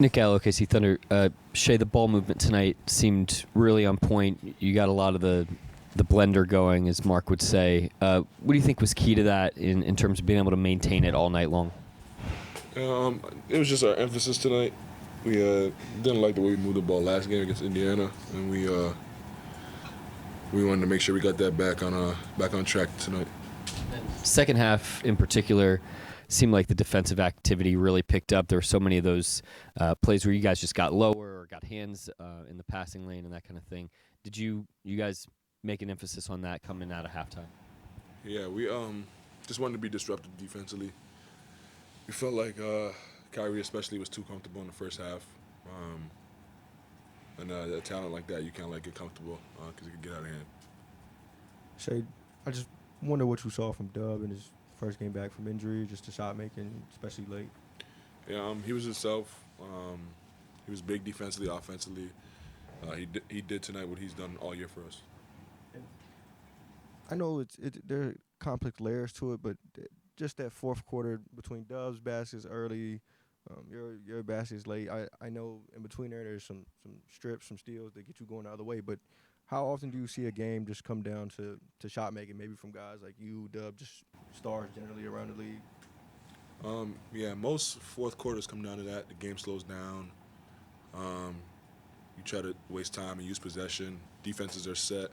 Nick Gallo, OKC Thunder. Shai, the ball movement tonight seemed really on point. You got a lot of the blender going, as Mark would say. What do you think was key to that in terms of being able to maintain it all night long? It was just our emphasis tonight. We didn't like the way we moved the ball last game against Indiana, and we wanted to make sure we got that back on track tonight. Second half, in particular, seemed like the defensive activity really picked up. There were so many of those plays where you guys just got lower or got hands in the passing lane and that kind of thing. Did you guys make an emphasis on that coming out of halftime? Yeah, we just wanted to be disruptive defensively. We felt like Kyrie especially was too comfortable in the first half. And a talent like that, you can't let get comfortable because it can get out of hand. Shai, I just wonder what you saw from Dub in his first game back from injury, just the shot making, especially late. Yeah, he was himself. He was big defensively, offensively. He did tonight what he's done all year for us. I know there are complex layers to it, but just that fourth quarter between Dub's baskets early, your baskets late. I know in between there's some strips, some steals that get you going the other way. But how often do you see a game just come down to shot making, maybe from guys like you, Dub, just stars generally around the league? Yeah, most fourth quarters come down to that. The game slows down. You try to waste time and use possession. Defenses are set.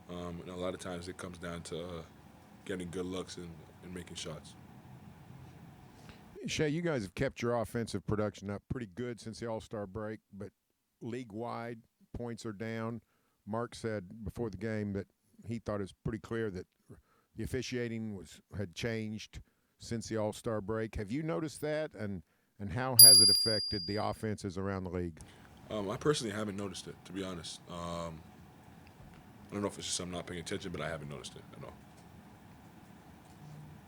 And a lot of times it comes down to getting good looks and making shots. Shai, you guys have kept your offensive production up pretty good since the All-Star break, but league-wide, points are down. Mark said before the game that he thought it was pretty clear that the officiating had changed since the All-Star break. Have you noticed that, and how has it affected the offenses around the league? I personally haven't noticed it, to be honest. I don't know if it's just I'm not paying attention, but I haven't noticed it at all.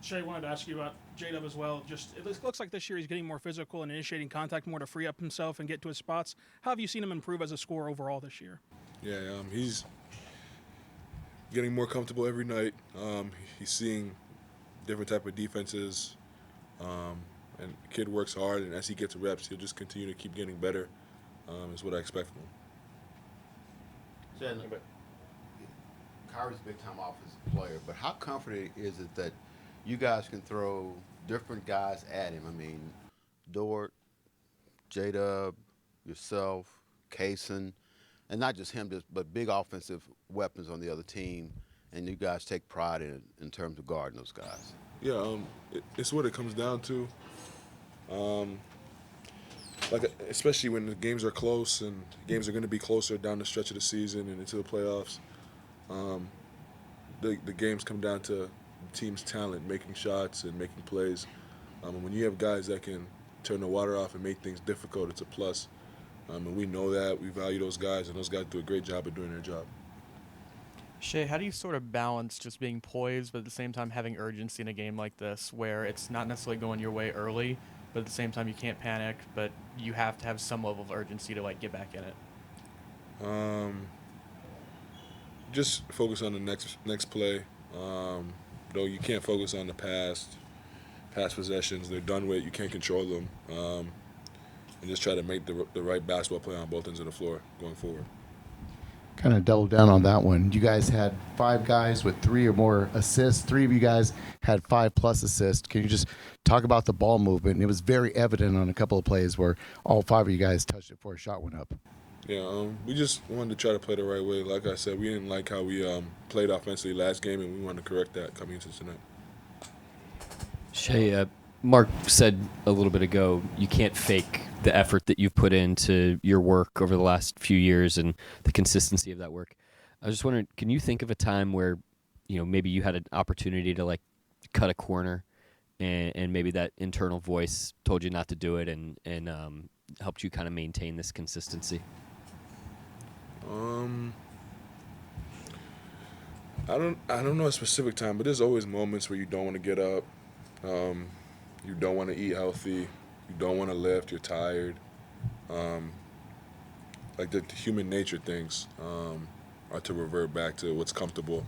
Shai, wanted to ask you about J-Dub as well. Just it looks like this year he's getting more physical and initiating contact more to free up himself and get to his spots. How have you seen him improve as a scorer overall this year? Yeah, he's getting more comfortable every night. He's seeing different type of defenses, and the kid works hard. And as he gets reps, he'll just continue to keep getting better. Is what I expect from him. Kyrie's a big-time offensive player, but how comforting is it that you guys can throw different guys at him? I mean, Dort, J-Dub, yourself, Kaysen, and not just him, but big offensive weapons on the other team, and you guys take pride in terms of guarding those guys. Yeah, it's what it comes down to. Especially when the games are close and games are going to be closer down the stretch of the season and into the playoffs. The games come down to the team's talent, making shots and making plays. And when you have guys that can turn the water off and make things difficult, it's a plus. And we know that. We value those guys, and those guys do a great job of doing their job. Shai, how do you sort of balance just being poised, but at the same time having urgency in a game like this where it's not necessarily going your way early, but at the same time you can't panic, but you have to have some level of urgency to get back in it? Just focus on the next play. Though you can't focus on the past possessions. They're done with. You can't control them. And just try to make the right basketball play on both ends of the floor going forward. Kind of double down on that one. You guys had 5 guys with 3 or more assists. 3 of you guys had 5+ assists. Can you just talk about the ball movement? And it was very evident on a couple of plays where all 5 of you guys touched it before a shot went up. Yeah, we just wanted to try to play the right way. Like I said, we didn't like how we played offensively last game, and we wanted to correct that coming into tonight. Shai, Mark said a little bit ago, you can't fake the effort that you've put into your work over the last few years and the consistency of that work. I was just wondering, can you think of a time where, maybe you had an opportunity to cut a corner, and maybe that internal voice told you not to do it and helped you kind of maintain this consistency? I don't know a specific time, but there's always moments where you don't want to get up, you don't want to eat healthy, you don't want to lift, you're tired. The human nature things are to revert back to what's comfortable.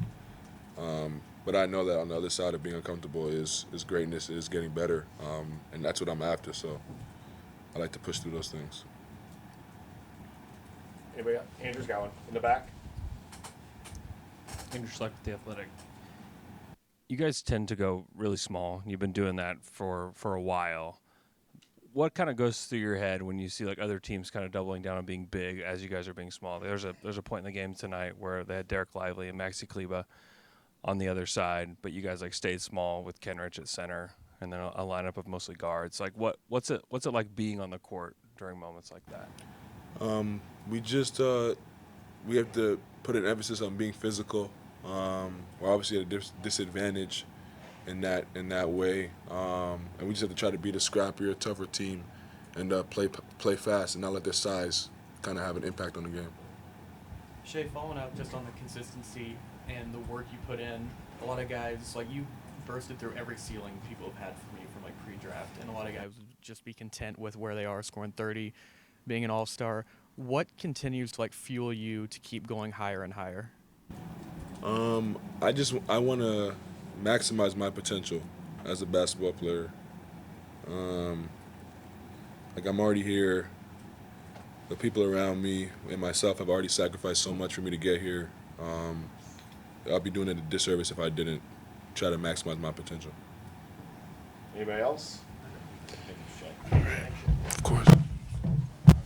But I know that on the other side of being uncomfortable is greatness, is getting better, and that's what I'm after. So I like to push through those things. Anybody else? Andrew's got one in the back. Andrew Schleck with The Athletic. You guys tend to go really small. You've been doing that for a while. What kind of goes through your head when you see like other teams kind of doubling down on being big as you guys are being small? There's a point in the game tonight where they had Derek Lively and Maxi Kleba on the other side, but you guys like stayed small with Kenrich at center and then a lineup of mostly guards. Like what's it like being on the court during moments like that? We just we have to put an emphasis on being physical. We're obviously at a disadvantage in that way, and we just have to try to beat a scrappier, tougher team, and play fast and not let their size kind of have an impact on the game. Shai, following up just on the consistency and the work you put in, a lot of guys, like you bursted through every ceiling people have had from you from like pre-draft, and a lot of guys would just be content with where they are, scoring 30, being an all-star. What continues to like fuel you to keep going higher and higher? I want to maximize my potential as a basketball player. Like I'm already here. The people around me and myself have already sacrificed so much for me to get here. I'll be doing it a disservice if I didn't try to maximize my potential. Anybody else? Of course.